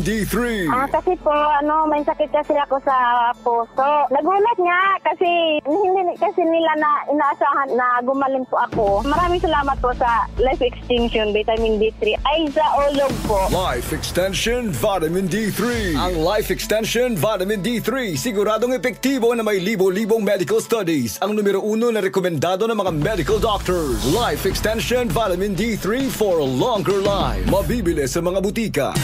D3. Kasi po, may sakit kasi ako sa puso. Nagulat nga kasi hindi kasi nila na inaasahan na gumaling po ako. Maraming salamat po sa Life Extension Vitamin D3. Aiza Olog po. Life Extension Vitamin D3. Ang Life Extension Vitamin D3 siguradong epektibo na may libo-libong medical studies. Ang numero 1 na rekomendado ng mga medical doctors. Life Extension Vitamin D3 for a longer life. Mabibili sa mga butika.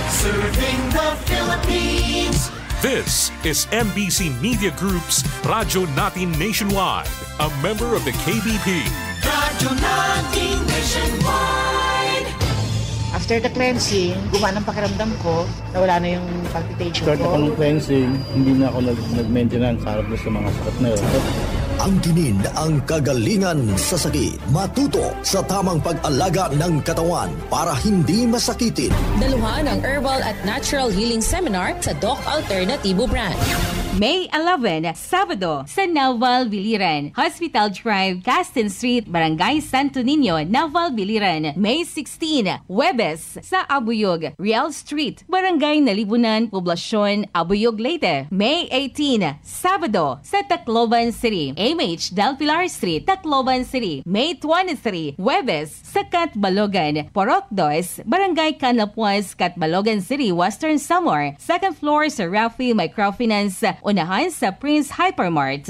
Serving the Philippines. This is MBC Media Group's Radyo Natin Nationwide, a member of the KBP. Radyo Natin Nationwide. After the cleansing, gumaan ang pakiramdam ko, nawala na yung palpitation Start ko. ako ng cleansing, hindi na ako nag-maintenance harap sa mga sakit na yun. Ang tinin ang kagalingan sa sakit. Matuto sa tamang pag-alaga ng katawan para hindi masakitin. Daluhan ang Herbal at Natural Healing Seminar sa Doc Alternativo Brand. May 11, Sabado, sa Naval Biliran. Hospital Drive, Castin Street, Barangay Santo Niño, Naval Biliran. May 16, Huwebes, sa Abuyog, Real Street, Barangay Nalibunan, Poblasyon, Abuyog, Leyte. May 18, Sabado, sa Tacloban City, MH Del Pilar Street, Tacloban City. May 23, Huwebes, sa Catbalogan, Porok 2, Barangay Canapuas, Catbalogan City, Western Samar. Second floor sa Rafi Microfinance, unahan sa Prince Hypermart.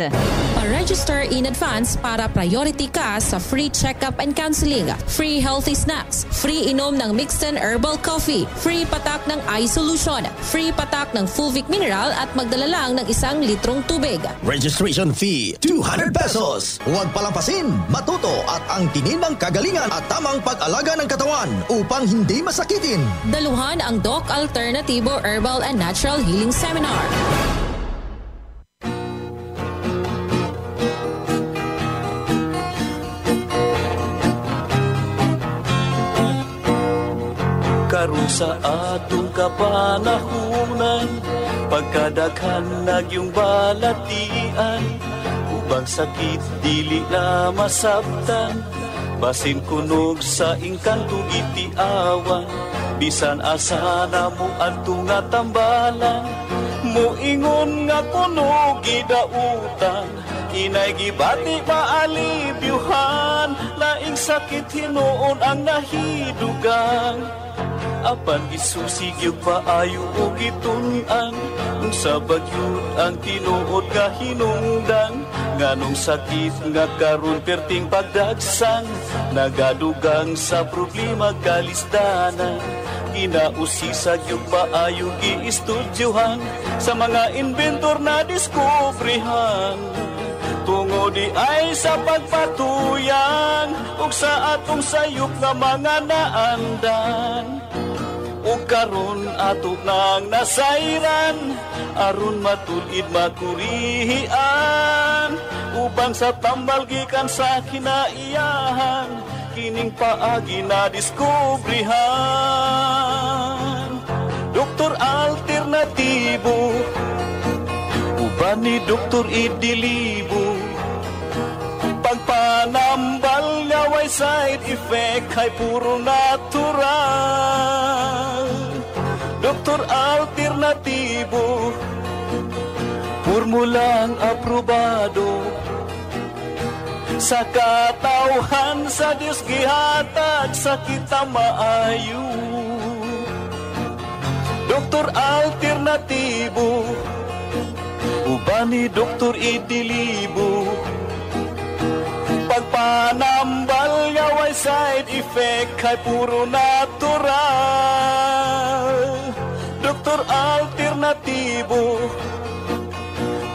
Pa-register in advance para priority ka sa free check-up and counseling, free healthy snacks, free inom ng Mixten Herbal Coffee, free patak ng eye solution, free patak ng Fulvic Mineral at magdala lang ng 1 litrong tubig. Registration fee, 200 pesos. Huwag palampasin, matuto at ang tinin ng kagalingan at tamang pag-alaga ng katawan upang hindi masakitin. Daluhan ang Doc Alternativo Herbal and Natural Healing Seminar. Karon sa atong kapanahunan, pagkadaghan nagyong balatian, ubang sakit dili na masabtan, basin kunog sa ingkanto gitiawan, bisan asa na mo adto nga tambalan, muingon nga kunog gidautan, inay gibati maalibyuhan, laing sakit hinuon ang nahidugang. Apan isusi gyud paayo og gitun-an, kung sa bagyod ang tinuod nga hinungdan, nganong sakit nga karon perting pagdagsan, nagadugang sa problema kalisdanan. Kinausisa gyud paayo giistudyohan, sa mga inventor na diskubrihan, tungo di ay sa pagpatuyang ug sa atong sayop nga mga naandan. Ug karon ato nang nasayran, aron matulid makurihian, ubang sa tambal gikan sa kinaiyahan, kining paagi na diskubrihan. Doktor Alternatibo, uban ni Doktor Idilibo, pagpanambal nga way side effect ay puro natural. Doktor Alternatibo, formulang aprobado, sa katawhan sa Diyos gihatag sa kita maayo. Doktor Alternatibo, uban ni Doktor Idilibo, pagpanambal nga way side effect ay puro natural. Doktor Alternatibo,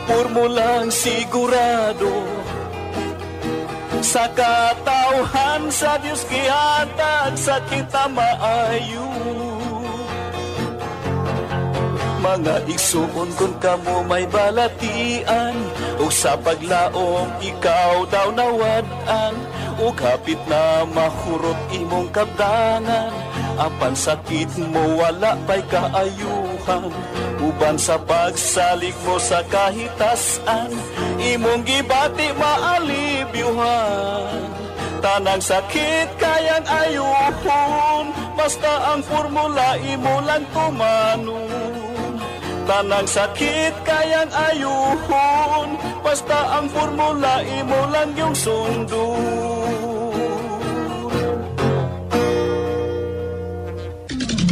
formulang sigurado, sa katawhan sa Diyos gihatag sa kita maayo. Mga igsuon kung kamo may balatian, o sa paglaom ikaw daw nawadan, o kapit na mahurot imong kabdangan, apan sakit mo wala pa'y kaayuhan, uban sa pagsalig mo sa kahitasan, imong gibati maalibyuhan, Tanang sakit kayang ayuhon, basta ang formula imo lang tumanon. Tanang sakit kayang ayuhon, basta ang formula imo lang yung sundon.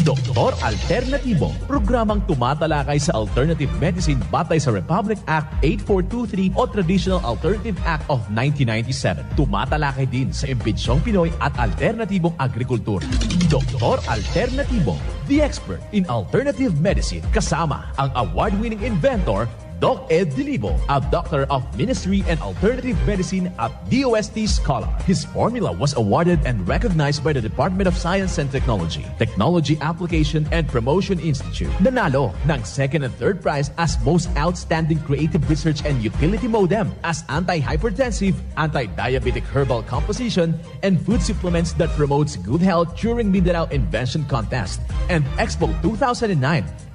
Doktor Alternatibo, programang tumatalakay sa alternative medicine batay sa Republic Act 8423 o Traditional Alternative Act of 1997. Tumatalakay din sa impinsyong Pinoy at alternatibong agrikultura. Doktor Alternatibo, the expert in alternative medicine, kasama ang award-winning inventor Doc Ed Dilibo, a doctor of ministry and alternative medicine at DOST Scholar. His formula was awarded and recognized by the Department of Science and Technology, Technology Application and Promotion Institute. Nanalo ng second and third prize as Most Outstanding Creative Research and Utility Modem as anti-hypertensive, anti-diabetic herbal composition, and food supplements that promotes good health during Mindanao Invention Contest and Expo 2009,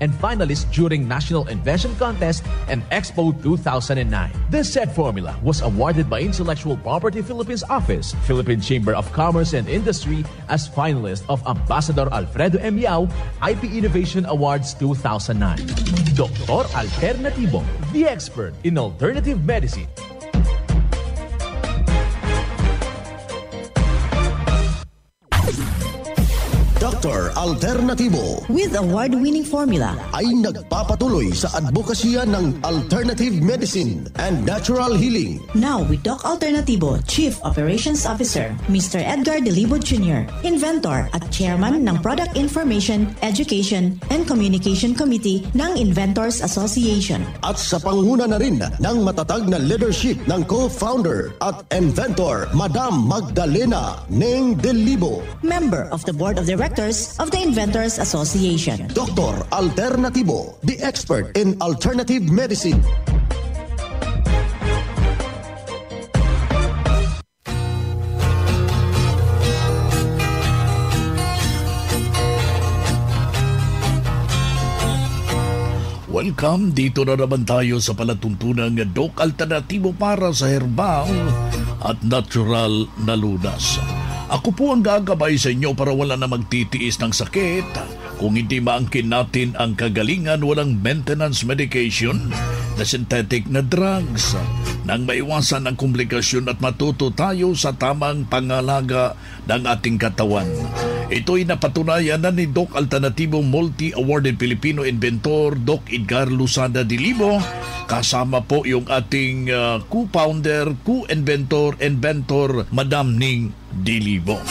and finalist during National Invention Contest and Expo 2009. This said formula was awarded by Intellectual Property Philippines Office, Philippine Chamber of Commerce and Industry as finalist of Ambassador Alfredo M. Yao IP Innovation Awards 2009. Doktor Alternatibo, the expert in alternative medicine. Dr. Alternatibo with award-winning formula ay nagpapatuloy sa advokasya ng alternative medicine and natural healing. Now with Doc Alternatibo, Chief Operations Officer, Mr. Edgar Dilibo Jr., Inventor at Chairman ng Product Information, Education and Communication Committee ng Inventors Association. At sa panguna na rin ng matatag na leadership ng co-founder at inventor, Madam Magdalena Neng Dilibo, Member of the Board of Directors of the Inventors Association. Dr. Alternatibo, the expert in alternative medicine. Welcome, dito na naman tayo sa palatuntunang Doc Alternatibo para sa herbal at natural na lunas. Ako po ang gagabay sa inyo para wala na magtitiis ng sakit. Kung hindi maangkin natin ang kagalingan, walang maintenance medication na synthetic na drugs. Nang maiwasan ang komplikasyon at matuto tayo sa tamang pangalaga ng ating katawan. Ito'y napatunayan na ni Doc Alternatibo multi-awarded Filipino inventor Doc Edgar Lusada Dilibo, kasama po yung ating co-founder, inventor Madam Ning Dilibo.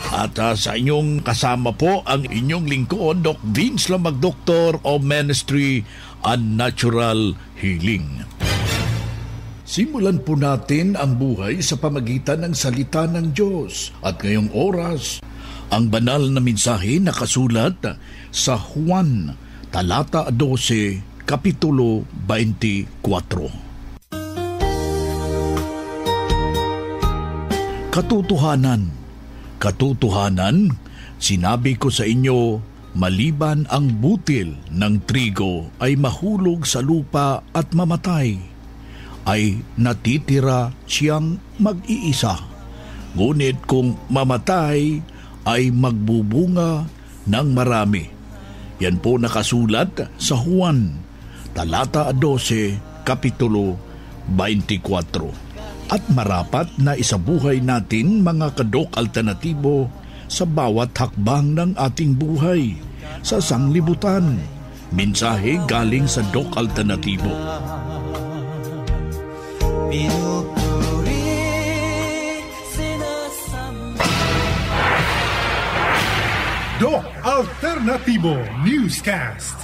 At sa inyong kasama po ang inyong lingkod, Doc Vince Lamag, Doctor of Ministry and Natural Healing. Simulan po natin ang buhay sa pamagitan ng salita ng Diyos. At ngayong oras, ang banal na mensahe nakasulat sa Juan, talata 12, kapitulo 24. Katotohanan, sinabi ko sa inyo, maliban ang butil ng trigo ay mahulog sa lupa at mamatay, ay natitira siyang mag-iisa. Ngunit kung mamatay, ay magbubunga ng marami. Yan po nakasulat sa Juan, talata 12, kapitulo 24. At marapat na isabuhay natin mga kadok alternatibo sa bawat hakbang ng ating buhay sa sanglibutan. Mensahe galing sa Doc Alternatibo. Doc Alternatibo Newscast.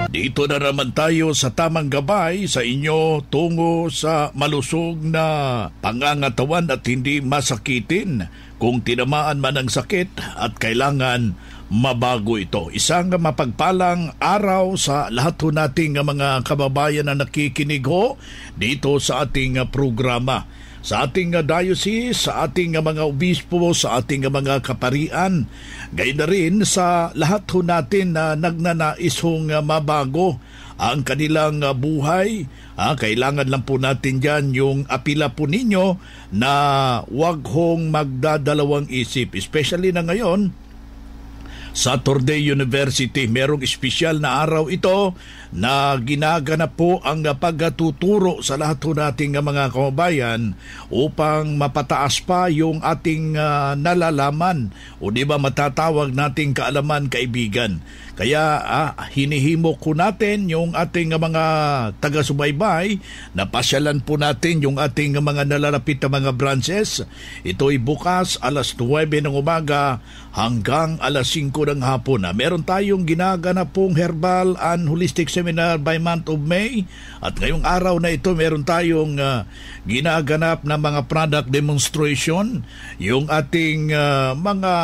Dito na naman tayo sa tamang gabay sa inyo tungo sa malusog na pangangatawan at hindi masakitin kung tinamaan man ng sakit at kailangan mabago ito. Isang mapagpalang araw sa lahat ho nating mga kababayan na nakikinig ho dito sa ating programa. Sa ating diocese, sa ating mga obispo, sa ating mga kaparian, gayon na rin sa lahat ho natin na nagnanais hong mabago ang kanilang buhay. Kailangan lang po natin dyan yung apila po ninyo na wag hong magdadalawang isip. Especially na ngayon, Saturday University, merong espesyal na araw ito na ginaganap po ang pagtuturo sa lahat po nating mga kababayan upang mapataas pa yung ating nalalaman o di ba matatawag nating kaalaman, kaibigan. Kaya hinihimok ko natin yung ating mga taga-subaybay na pasyalan po natin yung ating mga nalalapit na mga branches. Ito'y bukas alas 9 ng umaga hanggang alas 5 ng hapon. Meron tayong ginaganap pong herbal and holistic seminar by month of May. At ngayong araw na ito meron tayong ginaganap na mga product demonstration. Yung ating mga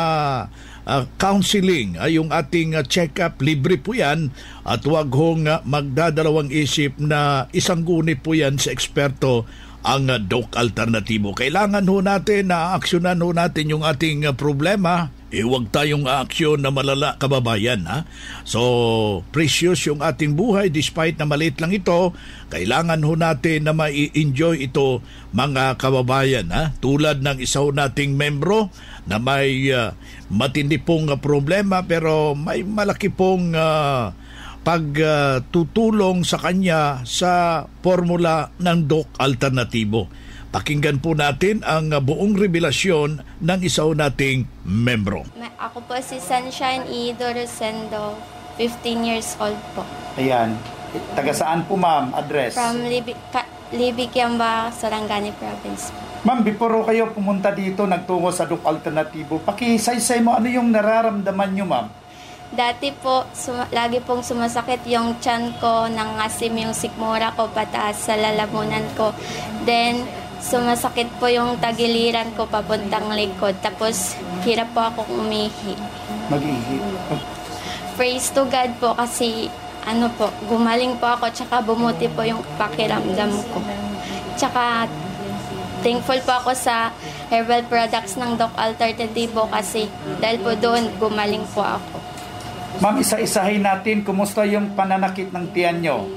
counseling, yung ating check-up, libre po yan at huwag hong magdadalawang isip na isang gunit po yan sa eksperto ang Doc Alternatibo. Kailangan ho natin na aksyonan ho natin yung ating problema. Huwag tayong aaksyon na malala, kababayan. So, precious yung ating buhay despite na maliit lang ito. Kailangan ho natin na ma-enjoy ito, mga kababayan. Tulad ng isa ho nating membro na may matindi pong problema pero may malaki pong pagtutulong sa kanya sa formula ng Doc Alternatibo. Pakinggan po natin ang buong revelasyon ng isa nating membro. Ako po si Sunshine Ido Rosendo, 15 years old po. Ayan. Taga saan po, ma'am? Address? From Libikiamba, Sarangani Province. Ma'am, before kayo pumunta dito, nagtungo sa Doc Alternatibo, pakisaysay mo ano yung nararamdaman nyo, ma'am? Dati po, lagi pong sumasakit yung tiyan ko, nangasim yung sikmura ko pataas sa lalamunan ko. Then, sumasakit po yung tagiliran ko papuntang likod. Tapos, hirap po akong umihi. Mag-ihi? Praise to God po kasi gumaling po ako tsaka bumuti po yung pakiramdam ko. Tsaka, thankful po ako sa herbal products ng Doc Alternatibo kasi dahil po doon, gumaling po ako. Ma'am, isa-isahin natin, kumusta yung pananakit ng tiyan nyo?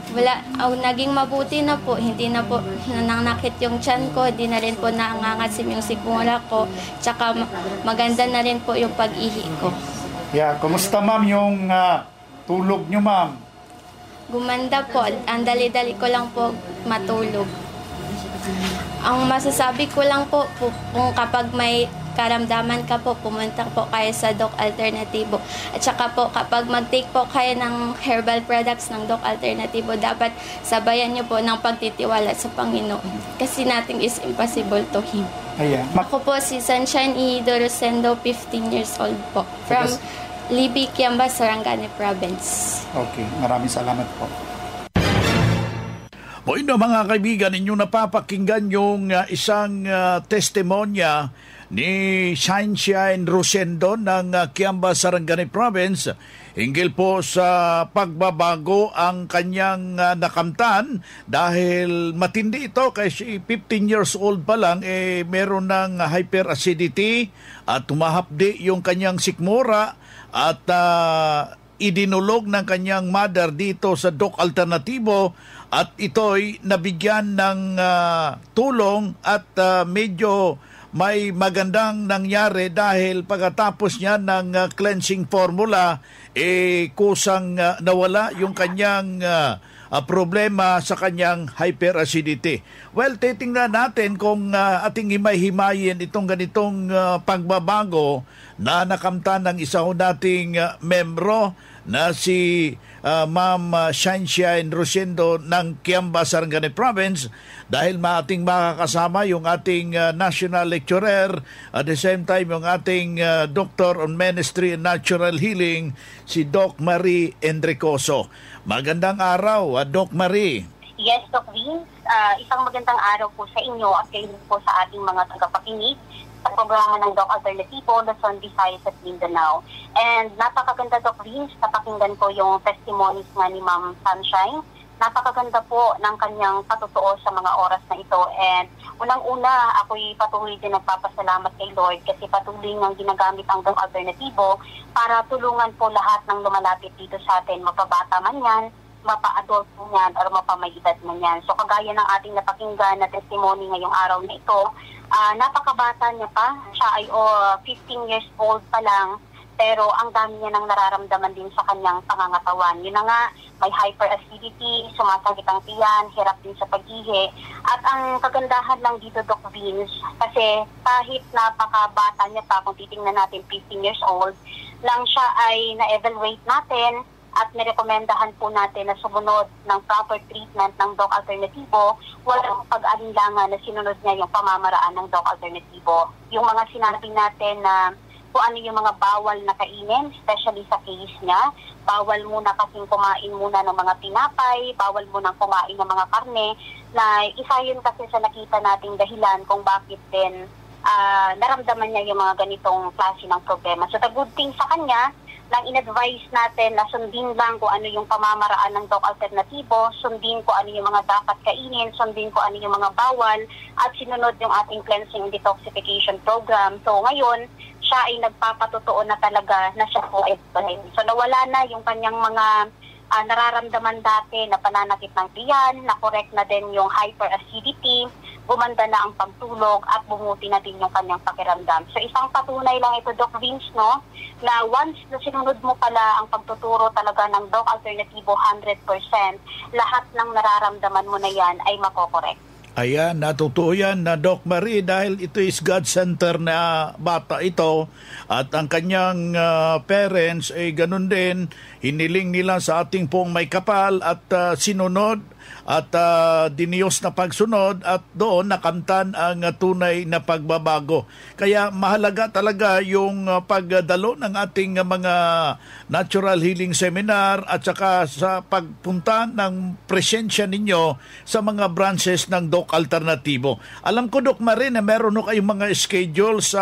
Wala, naging mabuti na po. Hindi na po nananakit yung tiyan ko, hindi na rin po nangangasim yung sikmura ko, tsaka maganda na rin po yung pag-ihi ko. Yeah, kumusta ma'am yung tulog nyo, ma'am? Gumanda po, ang dali-dali ko lang po matulog. Ang masasabi ko lang po, kung kapag may karamdaman ka po, pumunta po kayo sa Doc Alternatibo. At saka po, kapag mag-take po kayo ng herbal products ng Doc Alternatibo, dapat sabayan nyo po ng pagtitiwala sa Panginoon. Kasi nothing is impossible to Him. Ayan. Ako po si Sunshine Ido Rosendo, 15 years old po. From Libikiamba, Sarangani Province. Okay, maraming salamat po. O mga kaibigan, inyong napapakinggan yung isang testimonya ni Sunshine Rosendo ng Kiamba, Sarangani Province hinggil po sa pagbabago ang kanyang nakamtan dahil matindi ito kasi 15 years old pa lang meron ng hyperacidity at tumahapdi yung kanyang sikmura at idinulog ng kanyang mother dito sa Doc Alternatibo at ito'y nabigyan ng tulong at medyo may magandang nangyari dahil pagkatapos niya ng cleansing formula, kusang nawala yung kanyang problema sa kanyang hyperacidity. Well, titingnan natin kung ating himay-himayin itong ganitong pagbabago na nakamtan ng isa nating membro na si Ma'am Sunshine Rosendo ng Kiamba, Sarangani Province dahil ating makakasama yung ating national lecturer at the same time yung ating Doctor on Ministry and Natural Healing si Doc Marie Enricoso. Magandang araw, Doc Marie. Yes, Doc Vince. Isang magandang araw po sa inyo at kayo po sa ating mga tagapakinig sa programa ng Doc Alternatibo, Luzon, Visayas at Mindanao. And napakaganda, Doc Vince, napakinggan ko yung testimonies nga ni Ma'am Sunshine. Napakaganda po ng kanyang patutuo sa mga oras na ito. And unang-una, ako'y patuloy din nagpapasalamat kay Lord kasi patuloy ngang ginagamit ang Doc Alternatibo para tulungan po lahat ng lumalapit dito sa atin, mapabata man yan, mapa-adult mo yan or mapa-may edad mo yan. So kagaya ng ating napakinggan na testimony ngayong araw na ito, napakabata niya pa. Siya ay 15 years old pa lang, pero ang dami niya nang nararamdaman din sa kanyang pangangatawan. Yun na nga, may hyperacidity, sumasakit ang tiyan, hirap din sa pag-ihi. At ang kagandahan lang dito, Doc Vince, kasi kahit napakabata niya pa, kung titingnan natin 15 years old, lang siya ay na-evaluate natin at nirekomendahan po natin na sumunod ng proper treatment ng Doc Alternativo, walang pag-alinlangan na sinunod niya yung pamamaraan ng Doc Alternativo. Yung mga sinabi natin na kung ano yung mga bawal na kainin, especially sa case niya, bawal muna kasing kumain muna ng mga tinapay, bawal muna kumain ng mga karne, na isa yun kasi sa nakita nating dahilan kung bakit din naramdaman niya yung mga ganitong klase ng problema. So the good thing sa kanya, nang in-advise natin na sundin lang kung ano yung pamamaraan ng Doc Alternativo, sundin kung ano yung mga dapat kainin, sundin kung ano yung mga bawal, at sinunod yung ating cleansing and detoxification program. So ngayon, siya ay nagpapatotoo na talaga na siya po ay fine. So nawala na yung kanyang mga nararamdaman dati na pananakit ng tiyan, na-correct na din yung hyperacidity, gumanda na ang pagtulog at bumuti na din yung kanyang pakiramdam. So isang patunay lang ito, Doc Vince, no, na once na sinunod mo pala ang pagtuturo talaga ng Doc Alternativo 100%, lahat ng nararamdaman mo na yan ay makokorek. Ayan, natutuo yan na Doc Marie dahil ito is God Center na bata ito at ang kanyang parents ay ganun din, hiniling nila sa ating pong may kapal at sinunod at diniyos na pagsunod at doon nakamtan ang tunay na pagbabago. Kaya mahalaga talaga yung pagdalo ng ating mga natural healing seminar at saka sa pagpunta ng presensya ninyo sa mga branches ng Doc Alternativo. Alam ko, Doc Marie, na meron no kayong mga schedule sa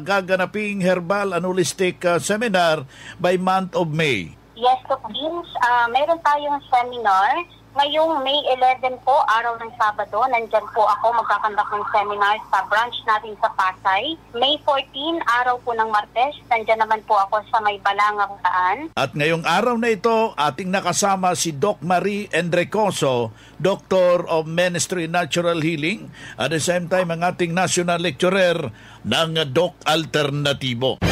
gaganaping herbal and holistic seminar by month of May. Yes, Doc Vince. Meron tayong seminar. Ngayong May 11 po, araw ng Sabado, nandyan po ako magkakandak ng seminar sa branch natin sa Pasay. May 14, araw po ng Martes, nandyan naman po ako sa may Balanga, Bataan. At ngayong araw na ito, ating nakasama si Doc Marie Endrecoso, Doctor of Ministry Natural Healing, at the same time ang ating national lecturer ng Doc Alternativo.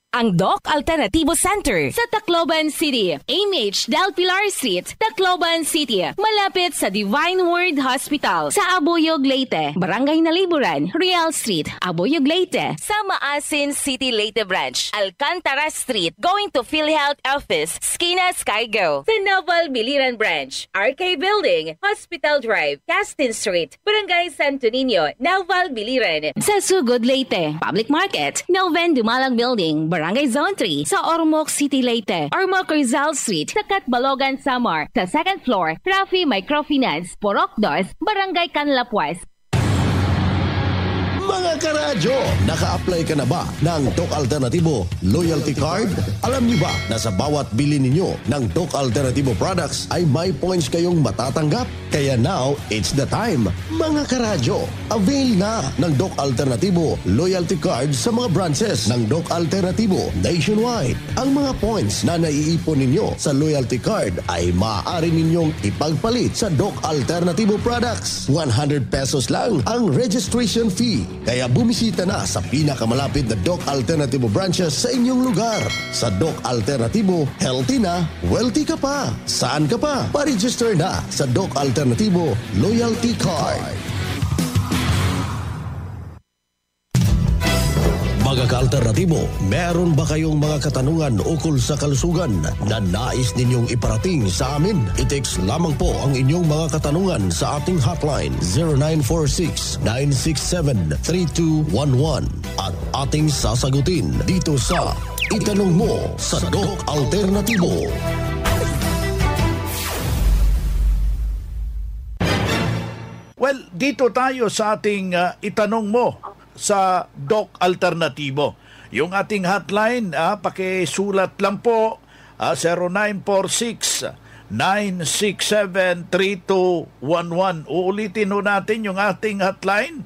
Ang Doc Alternativo Center sa Tacloban City, AMH Del Pilar Street, Tacloban City, malapit sa Divine Word Hospital sa Abuyog, Leyte, Barangay Naliburan, Real Street, Abuyog, Leyte, sa Maasin City, Leyte Branch, Alcantara Street, going to PhilHealth Office, Skina Skygo, sa Naval Biliran Branch, RK Building, Hospital Drive, Castin Street, Barangay Santo Niño, Naval Biliran, sa Sugod, Leyte, Public Market, Noven Dumalang Building, Barangay Zone 3 sa Ormoc City, Leyte. Ormoc Rizal Street sa Catbalogan, Samar. Sa second floor, Rafi Microfinance, Porok 2, Barangay Canlapuas. Mga karadyo, naka-apply ka na ba ng Doc Alternativo Loyalty Card? Alam niyo ba na sa bawat bili ninyo ng Doc Alternativo products ay may points kayong matatanggap? Kaya now, it's the time. Mga karadyo, avail na ng Doc Alternativo Loyalty Card sa mga branches ng Doc Alternativo nationwide. Ang mga points na naiipon ninyo sa Loyalty Card ay maaari ninyong ipagpalit sa Doc Alternativo products. 100 pesos lang ang registration fee. Kaya bumisita na sa pinakamalapit na Doc Alternativo branches sa inyong lugar. Sa Doc Alternativo, healthy na, wealthy ka pa. Saan ka pa? Pa-register na sa Doc Alternativo Loyalty Card. Mga ka-alternatibo, meron ba kayong mga katanungan ukol sa kalusugan na nais ninyong iparating sa amin? I-text lamang po ang inyong mga katanungan sa ating hotline 0946-967-3211 at ating sasagutin dito sa Itanong Mo sa Doc Alternativo. Well, dito tayo sa ating Itanong Mo sa Doc Alternativo. Yung ating hotline, pakisulat lang po, 0946-967-3211. Uulitin ho natin yung ating hotline,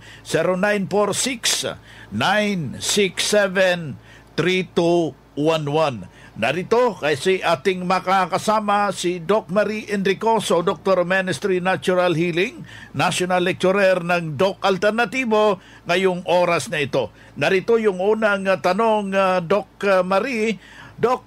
0946-967-3211. Narito kasi ating makakasama si Doc Marie Enricoso, Dr. of Ministry Natural Healing, National Lecturer ng Doc Alternatibo ngayong oras na ito. Narito yung unang tanong, Doc Marie. Doc,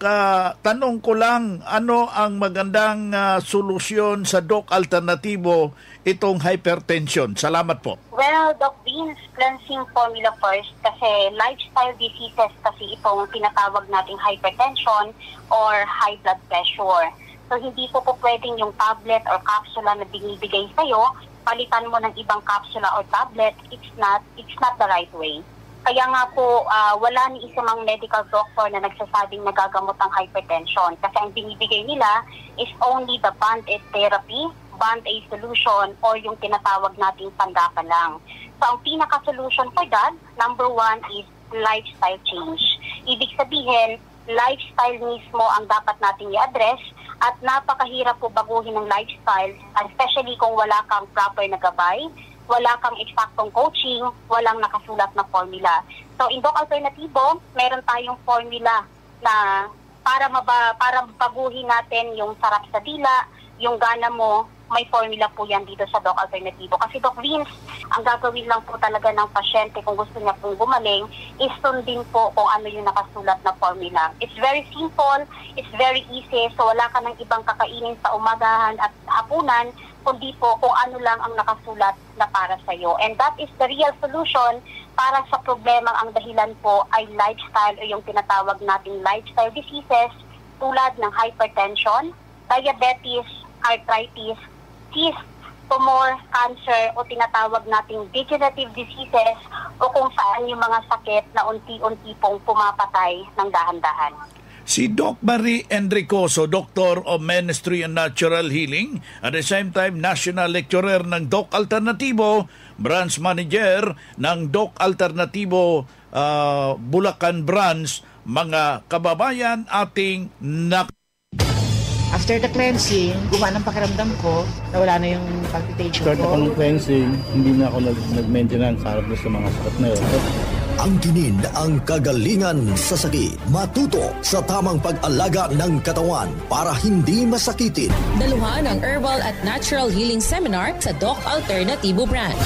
tanong ko lang, ano ang magandang solusyon sa Doc Alternatibo itong hypertension? Salamat po. Well, Doc Vince, cleansing formula first kasi lifestyle diseases kasi itong tinatawag nating hypertension or high blood pressure. So hindi po pwedeng yung tablet or capsula na binibigay sa'yo, palitan mo ng ibang capsula or tablet, it's not the right way. Kaya nga po, wala ni isang medical doctor na nagsasabing nagagamot ang hypertension kasi ang binibigay nila is only the band-aid therapy, band-aid solution, or yung tinatawag nating pandakan lang. So ang pinaka-solution for that, number one is lifestyle change. Ibig sabihin, lifestyle mismo ang dapat nating i-address at napakahirap po baguhin ng lifestyle, especially kung wala kang proper na gabay, wala kang eksaktong coaching, walang nakasulat na formula. So, in Doc Alternatibo, meron tayong formula na para baguhin natin yung sarap sa dila, yung gana mo, may formula po yan dito sa Doc Alternatibo. Kasi Doc Vince, ang gagawin lang po talaga ng pasyente kung gusto niya pong gumaling, is sundin po kung ano yung nakasulat na formula. It's very simple, it's very easy, so wala ka ng ibang kakainin sa umagahan at hapunan, kundi po kung ano lang ang nakasulat na para sa iyo. And that is the real solution para sa problema ang dahilan po ay lifestyle o yung tinatawag nating lifestyle diseases tulad ng hypertension, diabetes, arthritis, cyst, tumor, cancer o tinatawag nating degenerative diseases o kung saan yung mga sakit na unti-unti pong pumapatay ng dahan-dahan. Si Doc Marie Enricoso, Doctor of Ministry and Natural Healing, at the same time National Lecturer ng Doc Alternatibo, Branch Manager ng Doc Alternatibo Bulacan Branch. Mga kababayan, ating After the cleansing, gumana ang pakiramdam ko, nawala na yung palpitation Start ko. ako ng cleansing, hindi na ako nag-maintenance harap sa mga sakit na yun. Angkinin ang kagalingan sa sakit. Matuto sa tamang pag-alaga ng katawan para hindi masakitin. Daluhan ang Herbal at Natural Healing Seminar sa Doc Alternatibo Branch.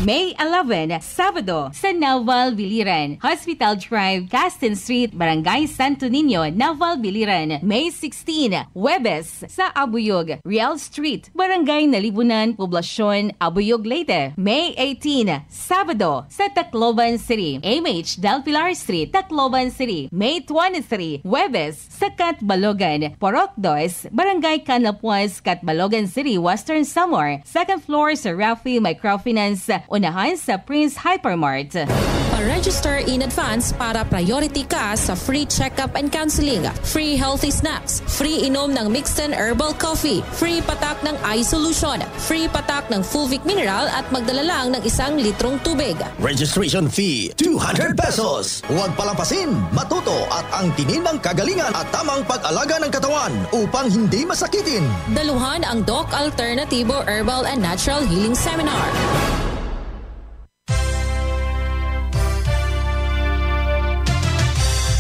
May 11, Sabado, sa Naval Biliran, Hospital Drive, Castin Street, Barangay Santo Niño, Naval Biliran. May 16, Huwebes, sa Abuyog, Real Street, Barangay Nalibunan, Poblasyon, Abuyog, Leyte. May 18, Sabado, sa Tacloban City, MH Del Pilar Street, Tacloban City. May 23, Huwebes, sa Catbalogan, Porok 2, Barangay Canapuas, Catbalogan City, Western Samar. Second floor sa Rafi Microfinance, unahan sa Prince Hypermart. Pa-register in advance para priority ka sa free check-up and counseling, free healthy snacks, free inom ng mixed herbal coffee, free patak ng eye solution, free patak ng Fulvic Mineral at magdala lang ng 1 litrong tubig. Registration fee, 200 pesos. Huwag palampasin, matuto at angkinin ng kagalingan at tamang pag-alaga ng katawan upang hindi masakitin. Daluhan ang Doc Alternatibo Herbal and Natural Healing Seminar.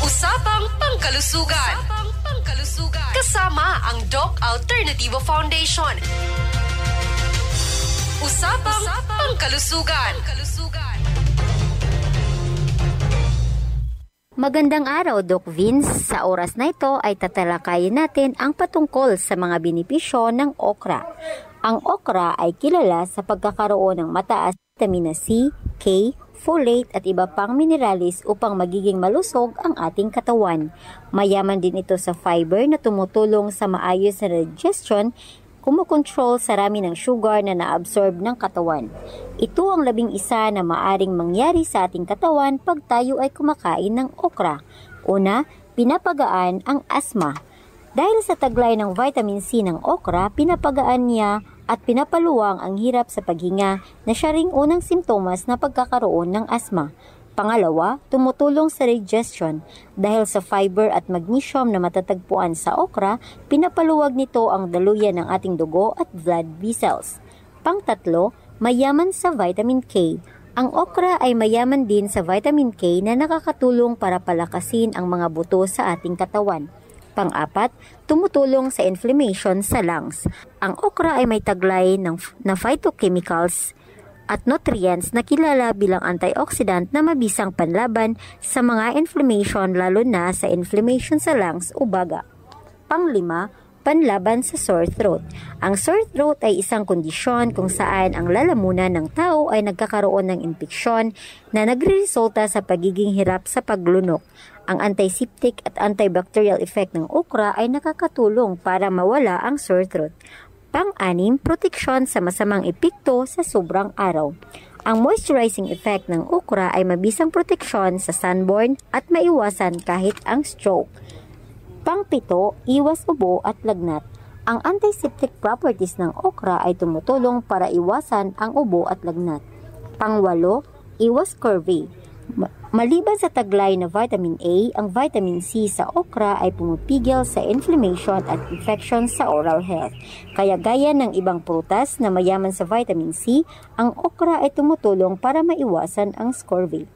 Usapang Pangkalusugan. Kasama ang Doc Alternatibo Foundation. Usapang Pangkalusugan. Magandang araw, Doc Vince. Sa oras na ito ay tatalakayin natin ang patungkol sa mga benepisyo ng okra. Ang okra ay kilala sa pagkakaroon ng mataas na vitamina C, K, folate at iba pang mineralis upang magiging malusog ang ating katawan. Mayaman din ito sa fiber na tumutulong sa maayos na digestion, kumukontrol sa rami ng sugar na naabsorb ng katawan. Ito ang 11 na maaring mangyari sa ating katawan pag tayo ay kumakain ng okra. Una, pinapagaan ang asma. Dahil sa taglay ng vitamin C ng okra, pinapagaan niya at pinapaluwang ang hirap sa paghinga na siya ring unang simptomas na pagkakaroon ng asma. Pangalawa, tumutulong sa digestion. Dahil sa fiber at magnesium na matatagpuan sa okra, pinapaluwag nito ang daluyan ng ating dugo at blood vessels. Pangtatlo, mayaman sa vitamin K. Ang okra ay mayaman din sa vitamin K na nakakatulong para palakasin ang mga buto sa ating katawan. Pang-apat, tumutulong sa inflammation sa lungs. Ang okra ay may taglay na phytochemicals at nutrients na kilala bilang antioxidant na mabisang panlaban sa mga inflammation lalo na sa inflammation sa lungs o baga. Pang-lima, panlaban sa sore throat. Ang sore throat ay isang kondisyon kung saan ang lalamunan ng tao ay nagkakaroon ng impeksyon na nagreresulta sa pagiging hirap sa paglunok. Ang antiseptic at antibacterial effect ng okra ay nakakatulong para mawala ang sore throat. Pang-anim, proteksyon sa masamang epekto sa sobrang araw. Ang moisturizing effect ng okra ay mabisang proteksyon sa sunburn at maiwasan kahit ang stroke. Pang-pito, iwas ubo at lagnat. Ang antiseptic properties ng okra ay tumutulong para iwasan ang ubo at lagnat. Pang-walo, iwas scurvy. Maliban sa taglay na vitamin A, ang vitamin C sa okra ay pumipigil sa inflammation at infection sa oral health. Kaya gaya ng ibang prutas na mayaman sa vitamin C, ang okra ay tumutulong para maiwasan ang scurvy.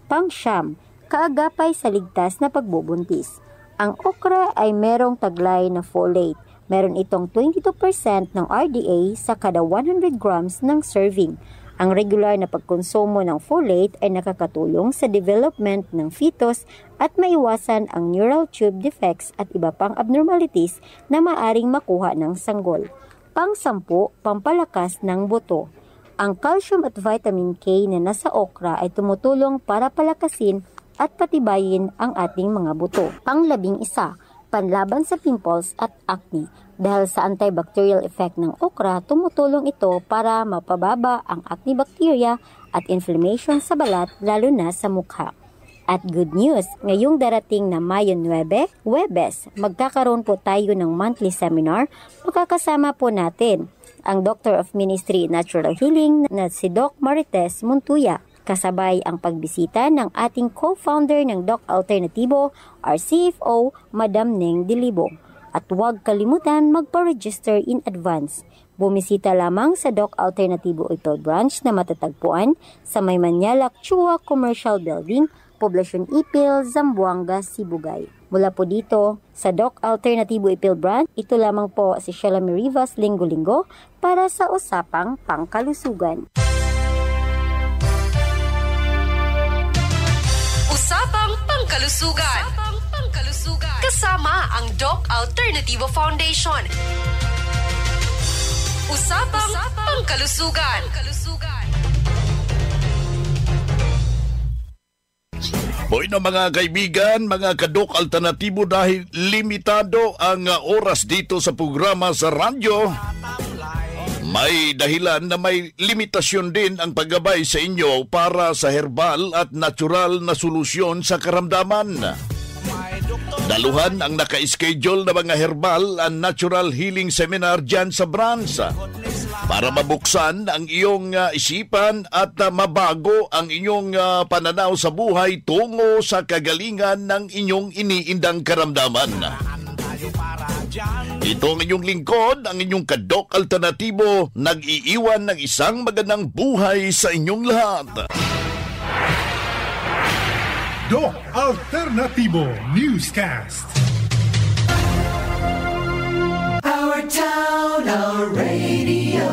Pang-siyam, kaagapay sa ligtas na pagbubuntis. Ang okra ay merong taglay na folate. Meron itong 22% ng RDA sa kada 100 grams ng serving. Ang regular na pagkonsumo ng folate ay nakakatulong sa development ng fetus at maiwasan ang neural tube defects at iba pang abnormalities na maaring makuha ng sanggol. Pang-sampu, pampalakas ng buto. Ang calcium at vitamin K na nasa okra ay tumutulong para palakasin at patibayin ang ating mga buto. Pang-11, panlaban sa pimples at acne. Dahil sa antibacterial effect ng okra, tumutulong ito para mapababa ang acne bacteria at inflammation sa balat lalo na sa mukha. At good news, ngayong darating na Mayo 9, Huwebes, magkakaroon po tayo ng monthly seminar. Makakasama po natin ang Doctor of Ministry in Natural Healing na si Doc Marites Montuya. Kasabay ang pagbisita ng ating co-founder ng Doc Alternativo, our CFO, Madam Neng Dilibo. At huwag kalimutan magpa-register in advance. Bumisita lamang sa Doc Alternativo Ipil Branch na matatagpuan sa May Manyalak Chua Commercial Building, Poblasyon Ipil, Zamboanga, Sibugay. Mula po dito sa Doc Alternativo Ipil Branch, ito lamang po si Sheila Merivas Linggo-Linggo para sa Usapang Pangkalusugan. Usapang Pangkalusugan. Kasama ang Doc Alternativo Foundation. Usapang Pangkalusugan. Boy na mga kaibigan, mga ka-Doc Alternatibo, dahil limitado ang oras dito sa programa sa radyo, may dahilan na may limitasyon din ang paggabay sa inyo para sa herbal at natural na solusyon sa karamdaman. Daluhan ang naka-schedule na mga herbal and natural healing seminar dyan sa branch para mabuksan ang iyong isipan at mabago ang inyong pananaw sa buhay tungo sa kagalingan ng inyong iniindang karamdaman. Ito ang inyong lingkod, ang inyong ka-Doc Alternatibo, nag-iiwan ng isang magandang buhay sa inyong lahat. Doc Alternativo Newscast. Our town, our radio,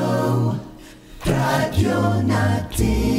Radio Natin.